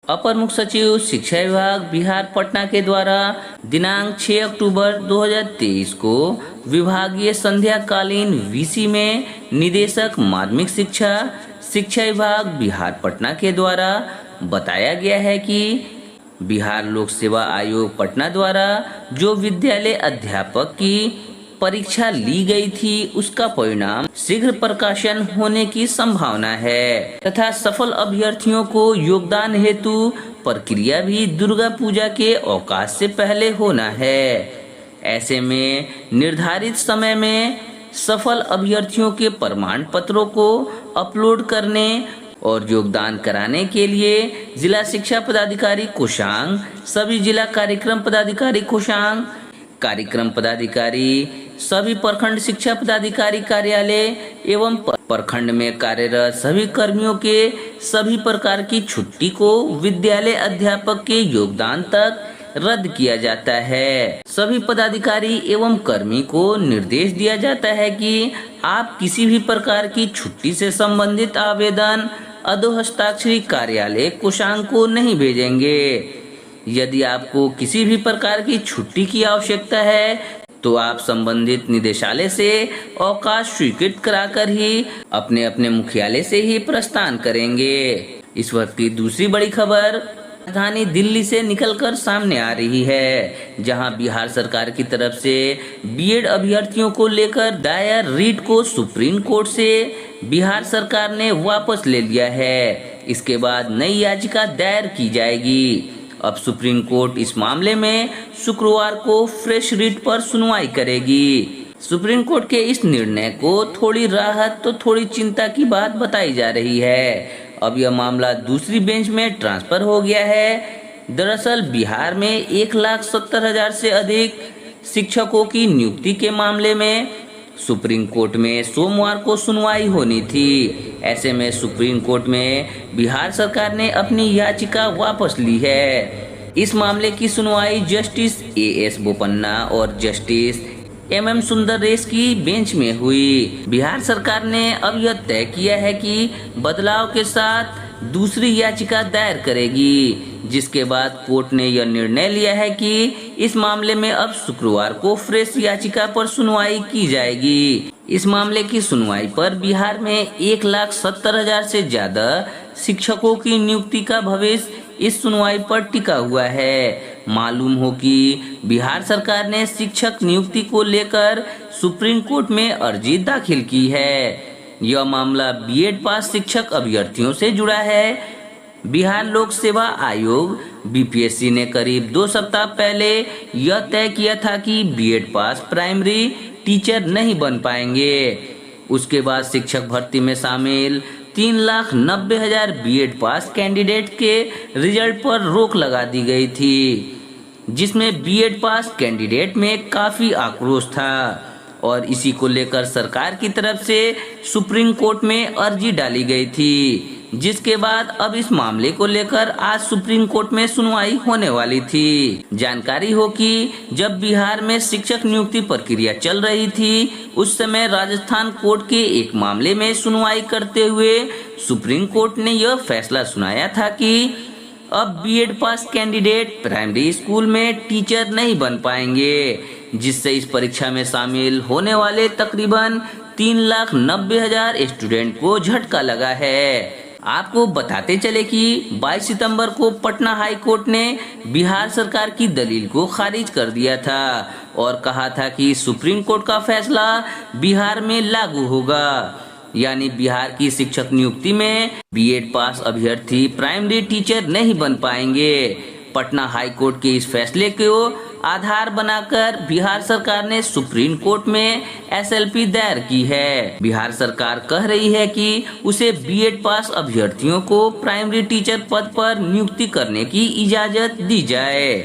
अपर मुख्य सचिव शिक्षा विभाग बिहार पटना के द्वारा दिनांक 6 अक्टूबर 2023 को विभागीय संध्याकालीन वीसी में निदेशक माध्यमिक शिक्षा शिक्षा विभाग बिहार पटना के द्वारा बताया गया है कि बिहार लोक सेवा आयोग पटना द्वारा जो विद्यालय अध्यापक की परीक्षा ली गई थी उसका परिणाम शीघ्र प्रकाशन होने की संभावना है तथा सफल अभ्यर्थियों को योगदान हेतु प्रक्रिया भी दुर्गा पूजा के अवकाश से पहले होना है। ऐसे में निर्धारित समय में सफल अभ्यर्थियों के प्रमाण पत्रों को अपलोड करने और योगदान कराने के लिए जिला शिक्षा पदाधिकारी कोषांग, सभी जिला कार्यक्रम पदाधिकारी कोषांग, कार्यक्रम पदाधिकारी, सभी प्रखंड शिक्षा पदाधिकारी कार्यालय एवं प्रखंड में कार्यरत सभी कर्मियों के सभी प्रकार की छुट्टी को विद्यालय अध्यापक के योगदान तक रद्द किया जाता है। सभी पदाधिकारी एवं कर्मी को निर्देश दिया जाता है कि आप किसी भी प्रकार की छुट्टी से संबंधित आवेदन अधोहस्ताक्षरी कार्यालय कोषांग को नहीं भेजेंगे। यदि आपको किसी भी प्रकार की छुट्टी की आवश्यकता है तो आप संबंधित निदेशालय से अवकाश स्वीकृत कराकर ही अपने अपने मुख्यालय से ही प्रस्थान करेंगे। इस वक्त की दूसरी बड़ी खबर राजधानी दिल्ली से निकलकर सामने आ रही है, जहां बिहार सरकार की तरफ से बीएड अभ्यर्थियों को लेकर दायर रिट को सुप्रीम कोर्ट से बिहार सरकार ने वापस ले लिया है। इसके बाद नई याचिका दायर की जाएगी। अब सुप्रीम कोर्ट इस मामले में शुक्रवार को फ्रेश रिट पर सुनवाई करेगी। सुप्रीम कोर्ट के इस निर्णय को थोड़ी राहत तो थोड़ी चिंता की बात बताई जा रही है। अब यह मामला दूसरी बेंच में ट्रांसफर हो गया है। दरअसल बिहार में 1,70,000 से अधिक शिक्षकों की नियुक्ति के मामले में सुप्रीम कोर्ट में सोमवार को सुनवाई होनी थी। ऐसे में सुप्रीम कोर्ट में बिहार सरकार ने अपनी याचिका वापस ली है। इस मामले की सुनवाई जस्टिस एएस बोपन्ना और जस्टिस एमएम सुंदरेश की बेंच में हुई। बिहार सरकार ने अब यह तय किया है कि बदलाव के साथ दूसरी याचिका दायर करेगी, जिसके बाद कोर्ट ने यह निर्णय लिया है कि इस मामले में अब शुक्रवार को फ्रेश याचिका पर सुनवाई की जाएगी। इस मामले की सुनवाई पर बिहार में 1,70,000 से ज्यादा शिक्षकों की नियुक्ति का भविष्य इस सुनवाई पर टिका हुआ है। मालूम हो कि बिहार सरकार ने शिक्षक नियुक्ति को लेकर सुप्रीम कोर्ट में अर्जी दाखिल की है। यह मामला बीएड पास शिक्षक अभ्यर्थियों से जुड़ा है। बिहार लोक सेवा आयोग बीपीएससी ने करीब 2 सप्ताह पहले यह तय किया था कि बीएड पास प्राइमरी टीचर नहीं बन पाएंगे। उसके बाद शिक्षक भर्ती में शामिल 3,90,000 बीएड पास कैंडिडेट के रिजल्ट पर रोक लगा दी गई थी, जिसमें बीएड पास कैंडिडेट में काफी आक्रोश था और इसी को लेकर सरकार की तरफ से सुप्रीम कोर्ट में अर्जी डाली गई थी, जिसके बाद अब इस मामले को लेकर आज सुप्रीम कोर्ट में सुनवाई होने वाली थी। जानकारी हो कि जब बिहार में शिक्षक नियुक्ति प्रक्रिया चल रही थी, उस समय राजस्थान कोर्ट के एक मामले में सुनवाई करते हुए सुप्रीम कोर्ट ने यह फैसला सुनाया था कि अब बीएड पास कैंडिडेट प्राइमरी स्कूल में टीचर नहीं बन पाएंगे, जिससे इस परीक्षा में शामिल होने वाले तकरीबन 3,90,000 स्टूडेंट को झटका लगा है। आपको बताते चले कि 22 सितंबर को पटना हाई कोर्ट ने बिहार सरकार की दलील को खारिज कर दिया था और कहा था कि सुप्रीम कोर्ट का फैसला बिहार में लागू होगा, यानी बिहार की शिक्षक नियुक्ति में बीएड पास अभ्यर्थी प्राइमरी टीचर नहीं बन पाएंगे। पटना हाई कोर्ट के इस फैसले को आधार बनाकर बिहार सरकार ने सुप्रीम कोर्ट में एसएलपी दायर की है। बिहार सरकार कह रही है कि उसे बीएड पास अभ्यर्थियों को प्राइमरी टीचर पद पर नियुक्ति करने की इजाजत दी जाए।